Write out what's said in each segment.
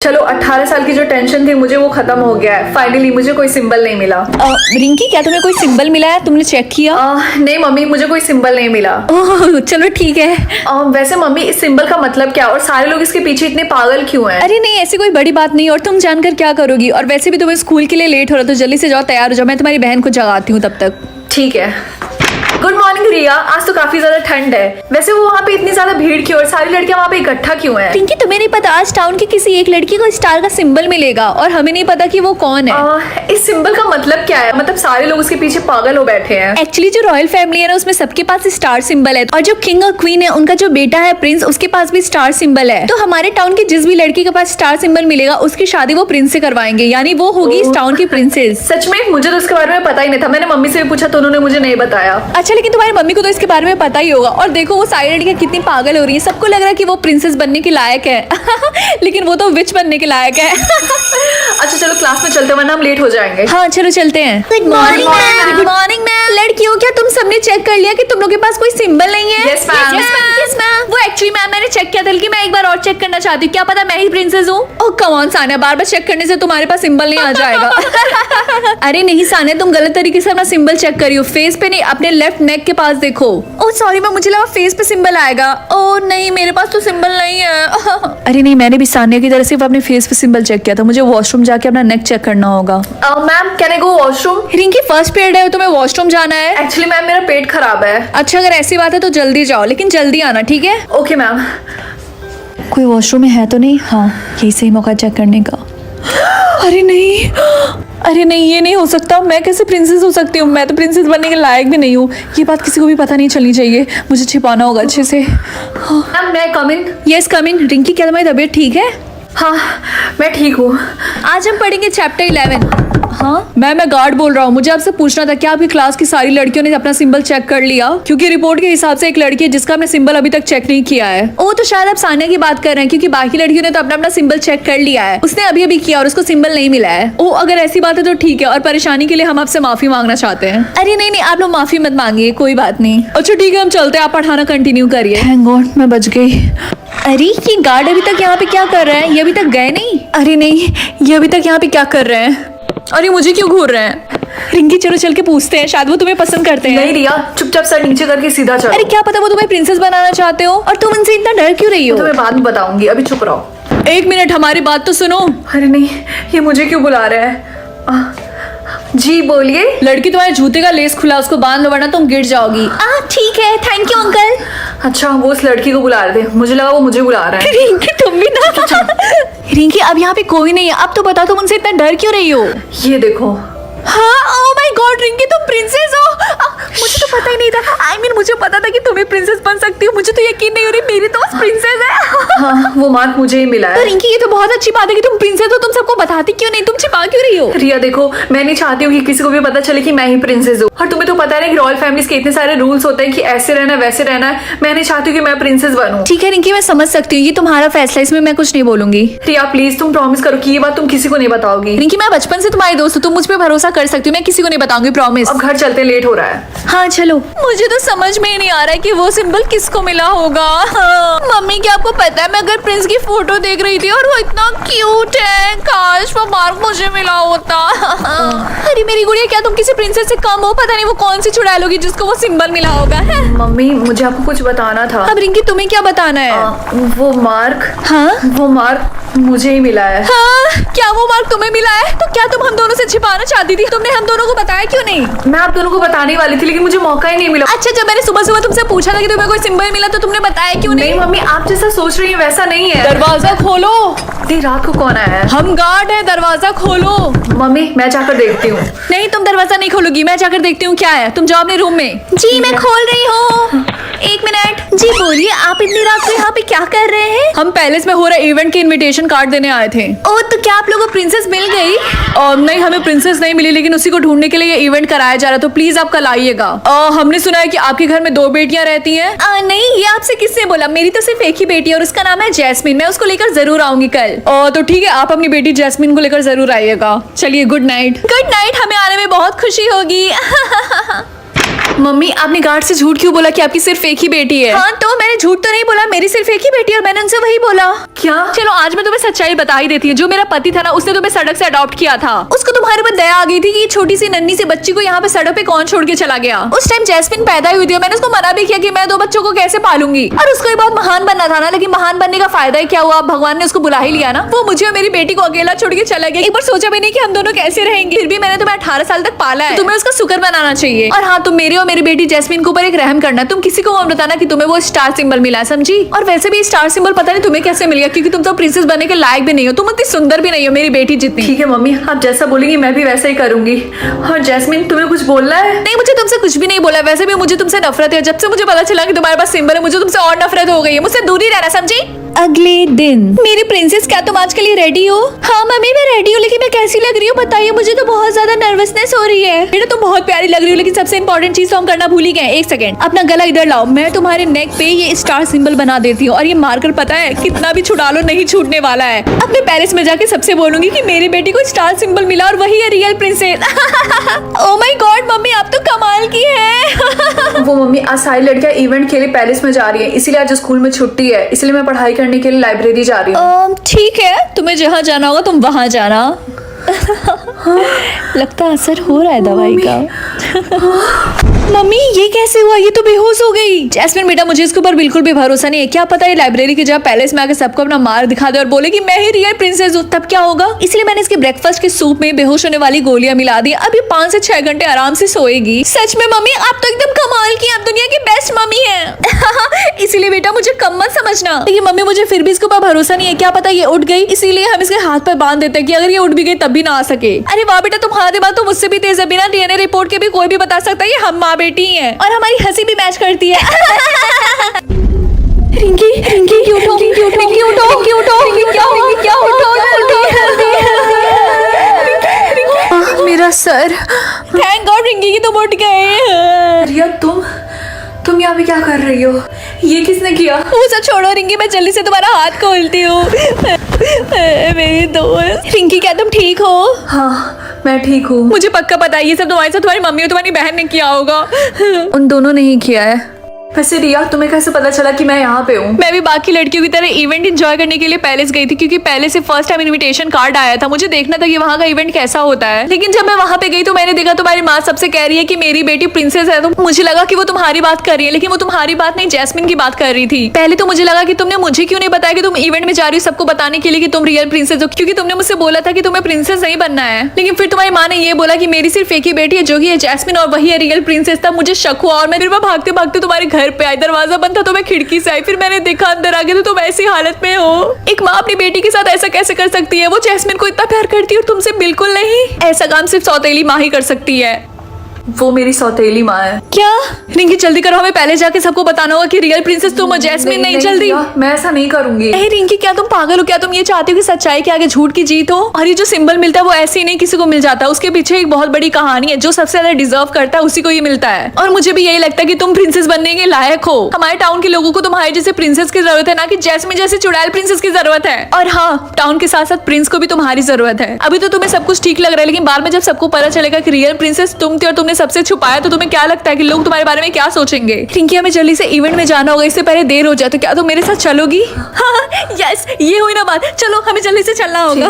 चलो 18 साल की जो टेंशन थी मुझे वो खत्म हो गया है। फाइनली मुझे कोई सिंबल नहीं मिला। रिंकी, क्या तुम्हें कोई सिंबल मिला है? तुमने चेक किया? नहीं मम्मी, मुझे कोई सिंबल नहीं मिला। ओह चलो ठीक है। वैसे मम्मी, इस सिंबल का मतलब क्या और सारे लोग इसके पीछे इतने पागल क्यों हैं? अरे नहीं, ऐसी कोई बड़ी बात नहीं। और तुम जानकर क्या करोगी? और वैसे भी तुम्हें स्कूल के लिए लेट हो रहा, तो जल्दी से जाओ, तैयार हो जाओ। मैं तुम्हारी बहन को जगाती हूँ तब तक। ठीक है। गुड मॉर्निंग रिया। आज तो काफी ज्यादा ठंड है। वैसे वो वहाँ पे इतनी ज्यादा भीड़ क्यों और सारी लड़कियां वहाँ पे इकट्ठा क्यों हैं? रिंकी, तुम्हें नहीं पता आज टाउन की किसी एक लड़की को स्टार का सिंबल मिलेगा और हमें नहीं पता कि वो कौन है। इस सिंबल का मतलब क्या है? मतलब सारे लोग उसके पीछे पागल हो बैठे हैं। एक्चुअली जो रॉयल फैमिली है ना, उसमें सबके पास स्टार सिंबल है। और जो किंग और क्वीन है, उनका जो बेटा है प्रिंस, उसके पास भी स्टार सिंबल है। तो हमारे टाउन की जिस भी लड़की के पास स्टार सिंबल मिलेगा, उसकी शादी वो प्रिंस से करवाएंगे, यानी वो होगी इस टाउन की प्रिंसेस। सच में? मुझे तो इसके बारे में पता ही नहीं था। मैंने मम्मी से भी पूछा तो उन्होंने मुझे नहीं बताया। अच्छा, लेकिन तुम्हारी मम्मी को तो इसके बारे में पता ही होगा। और देखो वो सारी लड़कियां कितनी पागल हो रही है। सबको लग रहा है कि वो प्रिंसेस बनने के लायक है लेकिन वो तो विच बनने के लायक है अच्छा चलो क्लास में चलते, वरना हम लेट हो जाएंगे। हाँ चलो चलते हैं। Good morning ma'am. Good morning ma'am. लड़कियों, क्या तुम सबने चेक कर लिया कि तुम लोग के पास कोई सिंबल नहीं है? Yes, ma'am. Yes, ma'am. वो एक्चुअली मैम मैंने चेक किया था, लेकिन मैं एक बार और चेक करना चाहती हूँ। क्या पता मैं ही प्रिंसेस हूँ। ओह कम ऑन सानिया, बार बार चेक करने से तुम्हारे पास सिंबल नहीं आ जाएगा अरे नहीं सानिया, तुम गलत तरीके से अपना सिंबल चेक करी हो। फेस पे नहीं, अपने लेफ्ट नेक के पास देखो। ओह सॉरी मैम, मुझे लगा फेस पे सिंबल आएगा। ओह नहीं, मेरे पास तो सिंबल नहीं है अरे नहीं, मैंने भी सानिया की तरह सिर्फ अपने फेस पे सिंबल चेक किया था। मुझे वॉशरूम जाके अपना नेक चेक करना होगा। Ma'am can I go washroom? Rinki, first period है, तुम्हें वॉशरूम जाना है? एक्चुअली मैम मेरा पेट खराब है। अच्छा, अगर ऐसी बात है तो जल्दी जाओ, लेकिन जल्दी आना, ठीक है? Okay ma'am. कोई वॉशरूम में है तो नहीं? हाँ, यही सही मौका चेक करने का। अरे नहीं, अरे नहीं, ये नहीं हो सकता। मैं कैसे प्रिंसेस हो सकती हूँ? मैं तो प्रिंसेस बनने के लायक भी नहीं हूँ। ये बात किसी को भी पता नहीं चलनी चाहिए। मुझे छिपाना होगा अच्छे से। मैम मैं कम इन? यस कम इन। रिंकी, क्या तुम्हारी तबीयत ठीक है? हाँ मैं ठीक हूँ। आज हम पढ़ेंगे चैप्टर 11। हाँ मैं गार्ड बोल रहा हूँ। मुझे आपसे पूछना था, क्या आपकी क्लास की सारी लड़कियों ने अपना सिंबल चेक कर लिया? क्योंकि रिपोर्ट के हिसाब से एक लड़की है जिसका हमने सिंबल अभी तक चेक नहीं किया है। ओ तो शायद आप सानिया की बात कर रहे हैं, क्योंकि बाकी लड़कियों ने तो अपना अपना सिंबल चेक कर लिया है। उसने अभी अभी किया और उसको सिंबल नहीं मिला है। ओ अगर ऐसी बात है तो ठीक है, और परेशानी के लिए हम आपसे माफी मांगना चाहते हैं। अरे नहीं नहीं, आप लोग माफी मत मांगिए, कोई बात नहीं। अच्छा ठीक है, हम चलते हैं, आप पढ़ाना कंटिन्यू करिए। थैंक गॉड, मैं बच गई। अरे ये गार्ड अभी तक यहाँ पे क्या कर रहे हैं? ये अभी तक गए नहीं? अरे नहीं, ये अभी तक यहाँ पे क्या कर रहे हैं? अरे मुझे क्यों घूर रहे हैं? रिंकी चलो चल के पूछते हैं, शायद वो तुम्हें पसंद करते हैं। नहीं रिया, चुपचाप सर नीचे करके सीधा चलो। अरे क्या पता वो तुम्हें प्रिंसेस बनाना चाहते हो, और तुम उनसे इतना डर क्यों रही हो? तुम्हें बाद में बताऊंगी, अभी चुप रहो। एक मिनट, हमारी बात तो सुनो। अरे नहीं, ये मुझे क्यों बुला रहा है? जी बोलिए। लड़की, तुम्हारे जूते का लेस खुला, उसको बांध लो वरना तुम गिर जाओगी। ठीक है, थैंक यू अंकल। अच्छा वो उस लड़की को बुला रहे थे, मुझे लगा वो मुझे बुला रहा है। रिंकी तुम भी ना रिंकी, अब यहाँ पे कोई नहीं है। अब तो बताओ, तुम उनसे इतना डर क्यों रही हो? ये देखो। हाँ, ओह माय गॉड रिंकी, तुम प्रिंसेस हो। मुझे तो पता ही नहीं था। I mean, मुझे पता था कि तुम भी प्रिंसेस बन सकती हो। मुझे तो यकीन नहीं हो रही मेरी तो प्रिंसेस है हाँ वो मार्क मुझे ही मिला तो है। रिंकी, ये तो बहुत अच्छी बात है कि तुम प्रिंसेस हो। तुम सबको बताती क्यों नहीं? तुम छिपा क्यों रही हो? रिया देखो, मैं नहीं चाहती हूँ कि किसी को भी पता चले कि मैं ही प्रिंसेस हूँ। और तुम्हें तो पता है ना कि रॉयल फैमिलीज के इतने सारे रूल्स होते हैं कि ऐसे रहना वैसे रहना है। मैं नहीं चाहती हूँ कि मैं प्रिंसेस बनूं। ठीक है रिंकी, मैं समझ सकती हूँ, ये तुम्हारा फैसला, इसमें मैं कुछ नहीं बोलूंगी। रिया प्लीज तुम प्रॉमिस करो कि ये बात तुम किसी को नहीं बताओगी। रिंकी, मैं बचपन से तुम्हारी दोस्त हूँ, तुम मुझ पर भरोसा कर सकती हो। मैं किसी को नहीं बताऊंगी, प्रॉमिस। अब घर चलते, लेट हो रहा है। हाँ चलो। मुझे तो समझ में ही नहीं आ रहा है कि वो सिंबल किसको मिला होगा। हाँ। मम्मी, क्या आपको पता है, मैं अगर प्रिंस की फोटो देख रही थी और वो इतना क्यूट है, काश वो मार्क मुझे मिला होता अरे मेरी गुड़िया, क्या तुम किसी प्रिंसेस से कम हो? पता नहीं वो कौन सी चुड़ैल होगी जिसको वो सिंबल मिला होगा है? मम्मी मुझे आपको कुछ बताना था। अब रिंकी, तुम्हें क्या बताना है? वो मार्क, हाँ वो मार्क मुझे ही मिला है। हाँ, क्या वो मार्क तुम्हें मिला है? तो क्या तुम हम दोनों से छिपाना चाहती थी? तुमने हम दोनों को बताया क्यों नहीं? मैं आप दोनों को बताने वाली थी, लेकिन मुझे मौका ही नहीं मिला। अच्छा, जब मैंने सुबह सुबह तुमसे पूछा था कि तुम्हें कोई सिंबल मिला, तो तुमने बताया क्यों नहीं? नहीं मम्मी, आप जैसा सोच रही है वैसा नहीं है। दरवाजा खोलो। इतनी रात को कौन आया है? हम गार्ड है, दरवाजा खोलो। मम्मी मैं जाकर देखती हूँ। नहीं, तुम दरवाजा नहीं खोलोगी, मैं जाकर देखती हूँ क्या है। तुम जाओ अपने रूम में। जी मैं खोल रही हूँ, एक मिनट। जी बोलिए, आप इतनी रात को यहाँ पे क्या कर रहे हैं? हम पैलेस में हो रहे इवेंट के इनविटेशन कार्ड देने आए थे। ओह, तो क्या आप लोगों को प्रिंसेस मिल गई? नहीं, हमें प्रिंसेस नहीं मिली, लेकिन उसी को ढूंढने के लिए ये इवेंट कराया जा रहा है, तो प्लीज आप कल आइएगा। हमने सुना है कि आपके घर में 2 बेटियां रहती हैं। नहीं, ये आपसे किसने बोला? मेरी तो सिर्फ एक ही बेटी है और उसका नाम है जैस्मिन। मैं उसको लेकर जरूर आऊंगी कल। तो ठीक है, आप अपनी बेटी जैस्मिन को लेकर जरूर आइएगा। चलिए, गुड नाइट। गुड नाइट, हमें आने में बहुत खुशी होगी मम्मी आपने गार्ड से झूठ क्यों बोला कि आपकी सिर्फ एक ही बेटी है? हाँ तो मैंने झूठ तो नहीं बोला, मेरी सिर्फ एक ही बेटी है और मैंने उनसे वही बोला। क्या? चलो आज मैं तुम्हें सच्चाई बता ही देती हूँ। जो मेरा पति था ना, उसने तुम्हें सड़क से अडॉप्ट किया था। उसको तुम्हारे ऊपर दया आ गई थी कि छोटी सी नन्ही सी बच्ची को यहाँ पे सड़क पे कौन छोड़ के चला गया। उस टाइम जैस्मिन पैदा हुई थी और मैंने उसको मना भी किया कि मैं 2 बच्चों को कैसे पालूंगी, और उसको बहुत महान बनना था ना। लेकिन महान बनने का फायदा ही क्या हुआ, भगवान ने उसको बुला ही लिया ना। वो मुझे और मेरी बेटी को अकेला छोड़ के चला गया। एक बार सोचा भी नहीं कि हम दोनों कैसे रहेंगे। फिर भी मैंने तुम्हें 18 साल तक पाला है, तुम्हें उसका शुक्र मनाना चाहिए। और हाँ, तुम मेरे और मेरी बेटी जैस्मिन के ऊपर एक रहम करना। तुम किसी को मत बताना कि तुम्हें वो स्टार सिंबल मिला, समझी? और वैसे भी स्टार सिंबल पता नहीं तुम्हें कैसे मिल गया, क्योंकि तुम तो प्रिंसेस बनने के लायक भी नहीं हो। तुम इतनी सुंदर भी नहीं हो मेरी बेटी जितनी। ठीक है मम्मी, आप जैसा बोलेंगी मैं भी वैसा ही करूंगी। और जैस्मिन, तुम्हें कुछ बोलना है? नहीं, मुझे तुमसे कुछ भी नहीं बोला। वैसे भी मुझे तुमसे नफरत है। जब से मुझे पता चला कि तुम्हारे पास सिंबल है, मुझे तुमसे और नफरत हो गई है। मुझसे दूर ही रहना, समझी? अगले दिन। मेरी प्रिंसेस, क्या तुम आज के लिए रेडी हो? हाँ मम्मी मैं रेडी हूँ, लेकिन मैं कैसी लग रही हूँ बताइए? मुझे तो बहुत ज्यादा नर्वसनेस हो रही है। बेटा तुम बहुत प्यारी लग रही हो, लेकिन सबसे इंपॉर्टेंट चीज तो हम करना भूल ही गए। एक सेकंड, अपना गला इधर लाओ। मैं तुम्हारे नेक पे ये स्टार सिंबल बना देती हूँ, और ये मार्कर पता है कितना भी छुड़ा लो नहीं छूटने वाला है। अब मैं पेरिस में जाके सबसे बोलूंगी कि मेरी बेटी को स्टार सिंबल मिला और वही है real princess. Oh my God mummy, आप तो कमाल की है। वो मम्मी, आज सारी लड़कियां इवेंट के लिए पेरिस में जा रही हैं, इसीलिए आज स्कूल में छुट्टी है, इसलिए मैं पढ़ाई करने के लिए लाइब्रेरी जा रही हूँ। ठीक है, तुम्हें जहाँ जाना होगा तुम वहाँ जाना। लगता है असर हो रहा है दवाई का। मम्मी ये कैसे हुआ? ये तो बेहोश हो गई। जैस्मिन बेटा, मुझे इसके ऊपर बिल्कुल भी भरोसा नहीं है। क्या पता ये लाइब्रेरी की जगह पैलेस में आके सबको अपना मार दिखा दे और बोले कि मैं ही रियल प्रिंसेस हूँ, तब क्या होगा? इसलिए मैंने इसके ब्रेकफास्ट के सूप में बेहोश होने वाली गोलियां मिला दी। अब ये 5 से 6 घंटे आराम से सोएगी। सच में मम्मी आप तो एकदम कमाल की, आप दुनिया की बेस्ट मम्मी है। इसीलिए बेटा मुझे कम मत समझना। लेकिन मम्मी मुझे फिर भी इसके ऊपर भरोसा नहीं है। क्या पता ये उठ गई, इसीलिए हम इसके हाथ पर बांध देते हैं कि अगर ये उठ भी गई तब भी ना आ सके। अरे वाह बेटा, तुम्हारा दिमाग तो मुझसे भी तेज है। बिना डीएनए रिपोर्ट के भी कोई भी बता सकता है कि हम माँ बेटी हैं, और हमारी हंसी भी मैच करती है। रिंकी रिंकी उठो, रिंकी उठो, रिंकी उठो, रिंकी उठो, रिंकी क्या हुआ? क्या उठो जल्दी। मेरा सर। थैंक गॉड रिंकी की तुम उठ गए। रिया, तुम यहाँ पे क्या कर रही हो? ये किसने किया? वो सब छोड़ो रिंकी, मैं जल्दी से तुम्हारा हाथ खोलती हूँ। मेरी दोस्त रिंकी, क्या तुम ठीक हो? हाँ मैं ठीक हूँ। मुझे पक्का पता है ये सब तुम्हारे साथ तुम्हारी मम्मी और तुम्हारी बहन ने किया होगा। उन दोनों ने ही किया है। वैसे रिया, तुम्हें कैसे पता चला कि मैं यहाँ पे हूँ? मैं भी बाकी लड़कियों की तरह इवेंट एंजॉय करने के लिए पैलेस गई थी, क्योंकि पहले से फर्स्ट टाइम इनविटेशन कार्ड आया था। मुझे देखना था कि वहाँ का इवेंट कैसा होता है। लेकिन जब मैं वहाँ पे गई तो मैंने देखा तुम्हारी माँ सबसे कह रही है कि मेरी बेटी प्रिंसेस है। तो मुझे लगा कि वो तुम्हारी बात कर रही है, लेकिन वो तुम्हारी बात नहीं जैस्मिन की बात कर रही थी। पहले तो मुझे लगा कि तुमने मुझे क्यों नहीं बताया कि तुम इवेंट में जा रही हो सबको बताने के लिए कि तुम रियल प्रिंसेस हो, क्योंकि तुमने मुझसे बोला था कि तुम्हें प्रिंसेस नहीं बनना है। लेकिन फिर तुम्हारी माँ ने ये बोला कि मेरी सिर्फ एक ही बेटी है जो कि है जैस्मिन, और वही है रियल प्रिंसेस। तब मुझे शक हुआ और मैं फिर भागते भागते तुम्हारे घर पे आई। दरवाजा बंद था तो मैं खिड़की से आई, फिर मैंने देखा अंदर आ गया तो तुम ऐसी हालत में हो। एक माँ अपनी बेटी के साथ ऐसा कैसे कर सकती है? वो जैस्मिन को इतना प्यार करती है और तुमसे बिल्कुल नहीं। ऐसा काम सिर्फ सौतेली माँ ही कर सकती है। वो मेरी सौतेली माँ है। क्या? रिंकी जल्दी करो, हमें पहले जाके सबको बताना होगा कि रियल प्रिंसेस तुम और जैस्मिन नहीं। जल्दी। मैं ऐसा नहीं करूंगी। रिंकी क्या तुम पागल हो? क्या तुम ये चाहती हो कि सच्चाई के आगे झूठ की जीत हो? और ये जो सिंबल मिलता है वो ऐसे ही नहीं किसी को मिल जाता, उसके पीछे एक बहुत बड़ी कहानी है। जो सबसे ज्यादा डिजर्व करता है उसी को ये मिलता है। और मुझे भी यही लगता है कि तुम प्रिंसेस बनने के लायक हो। हमारे टाउन के लोगों को तुम्हारे जैसे प्रिंसेस की जरूरत है, ना कि जैस्मिन जैसे चुड़ैल प्रिंसेस की जरूरत है। और हाँ, टाउन के साथ साथ प्रिंस को भी तुम्हारी जरूरत है। अभी तो तुम्हें सब कुछ ठीक लग रहा है, लेकिन बाद में जब सबको पता चलेगा कि रियल प्रिंसेस तुम थी और तुमने सबसे छुपाया, तो तुम्हें क्या लगता है कि लोग तुम्हारे बारे में क्या सोचेंगे? रिंकी हमें जल्दी से इवेंट में जाना होगा, इससे पहले देर हो जाए। तो क्या तुम मेरे साथ चलोगी? हाँ यस, ये हुई ना बात। चलो हमें जल्दी से चलना होगा।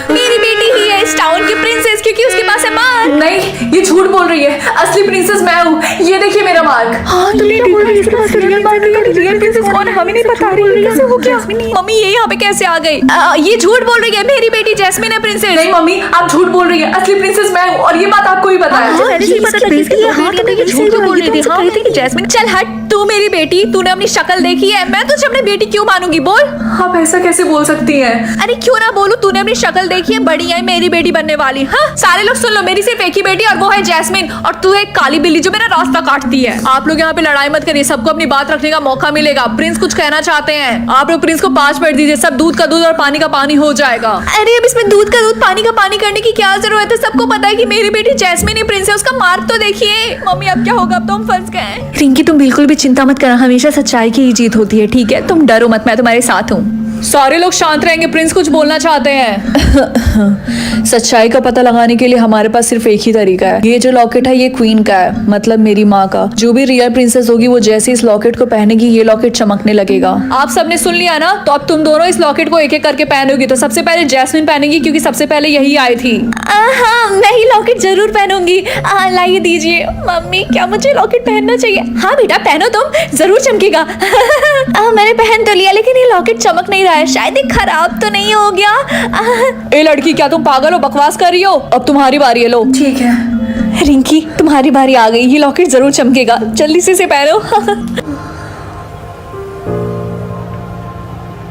मेरी बेटी ही है इस टाउन की प्रिंसेस, क्योंकि उसके पास है मार्क। नहीं, ये झूठ बोल रही है। असली प्रिंसेस मैं हूँ। ये देखिए मेरा मार्क। हाँ तुमने बोल रही है इसके पास रियल मार्क है। रियल प्रिंसेस कौन है हमें नहीं पता। कैसे हो गया? मम्मी ये यहाँ पे कैसे आ गई? ये झूठ बोल रही है। मेरी बेटी जैस्मिन है प्रिंसेस। नहीं मम्मी, आप झूठ बोल रही है। असली प्रिंसेस मैं हूँ और ये बात आपको ही पता है। जैस्मिन चल हट, तू मेरी बेटी, तूने अपनी शक्ल देखी है? मैं तुझे अपनी बेटी क्यों मानूंगी? बोल। आप ऐसा कैसे बोल सकती हैं? अरे क्यों ना बोलूं, तूने अपनी शक्ल देखी है, बड़ी है मेरी बेटी बनने वाली। हाँ सारे लोग सुन लो, मेरी सिर्फ एक ही बेटी और वो है जैस्मिन, और तू है काली बिल्ली जो मेरा रास्ता काटती है। आप लोग यहाँ पे लड़ाई मत करिए, सबको अपनी बात रखने का मौका मिलेगा। प्रिंस कुछ कहना चाहते हैं, आप लोग प्रिंस को 5 मिनट दीजिए, सब दूध का दूध और पानी का पानी हो जाएगा। अरे अब इसमें दूध का दूध पानी का पानी करने की क्या जरूरत है? सबको पता है कि मेरी बेटी जैस्मिन ही प्रिंस है। उसका मार्क तो देखिए। मम्मी अब क्या होगा? अब तो हम फंस गए। रिंकी तुम बिल्कुल भी चिंता मत करना, हमेशा सच्चाई की ही जीत होती है, ठीक है? तुम डरो मत, मैं तुम्हारे साथ हूँ। सारे लोग शांत रहेंगे, प्रिंस कुछ बोलना चाहते हैं। सच्चाई का पता लगाने के लिए हमारे पास सिर्फ एक ही तरीका है। ये जो लॉकेट है ये क्वीन का है, मतलब मेरी माँ का। जो भी रियल प्रिंसेस होगी वो जैसे इस लॉकेट को पहनेगी ये लॉकेट चमकने लगेगा। आप सबने सुन लिया ना, तो अब तुम दोनों इस लॉकेट को एक एक करके पहनोगी। तो सबसे पहले जैस्मिन पहनेगी क्योंकि सबसे पहले यही आई थी। हाँ, मैं ही लॉकेट जरूर पहनूंगी। लाइए दीजिए। मम्मी, क्या मुझे लॉकेट पहनना चाहिए? हाँ बेटा पहनो, तुम जरूर चमकेगा। मैंने पहन तो लिया लेकिन ये लॉकेट चमक नहीं रहा है, शायद ये खराब तो नहीं हो गया। ए लड़की, क्या तुम पागल हो? बकवास कर रही हो? अब तुम्हारी बारी है। लो ठीक है रिंकी, तुम्हारी बारी आ गई। ये लॉकेट जरूर चमकेगा, जल्दी से इसे पहनो।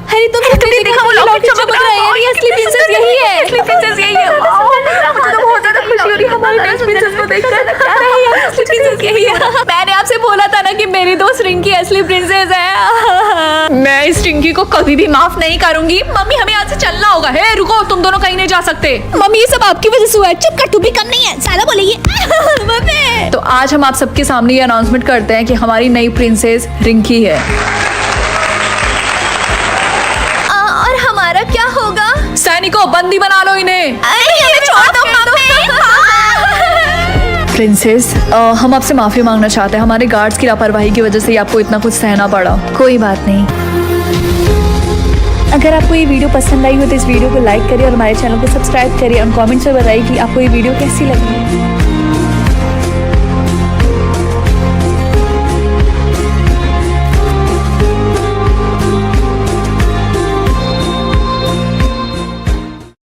अरे तुम देखो वो लॉकेट चमक रहा है। ये असली प्रिंसेस यही है। असली प्रिंसेस यही है। मुझे तो बहुत ज्यादा खुशी हो रही है हमारी नेक्स्ट प्रिंसेस को देखकर। क्या रही है? असली प्रिंसेस यही है। मैंने आपसे बोला था ना कि मेरी दोस्त रिंकी असली प्रिंसेस है। मैं इस रिंकी को कभी भी माफ नहीं करूंगी। मम्मी, हमें आज से चलना होगा। हे रुको, तुम दोनों कहीं नहीं जा सकते। मम्मी, ये सब आपकी वजह से हुआ है। चुप कर, तू भी कम नहीं है, ज्यादा बोलेगी। मम्मी। तो आज हम आप सबके सामने ये अनाउंसमेंट करते हैं कि हमारी नई प्रिंसेस रिंकी है। और हमारा क्या होगा? सैनिकों, बंदी बना लो इन्हें। छोड़ दो प्रिंसेस, हम आपसे माफी मांगना चाहते हैं। हमारे गार्ड्स की लापरवाही की वजह से ही आपको इतना कुछ सहना पड़ा। कोई बात नहीं। अगर आपको ये वीडियो पसंद आई हो तो इस वीडियो को लाइक करिए और हमारे चैनल को सब्सक्राइब करिए और कमेंट्स में बताइए कि आपको ये वीडियो कैसी लगी।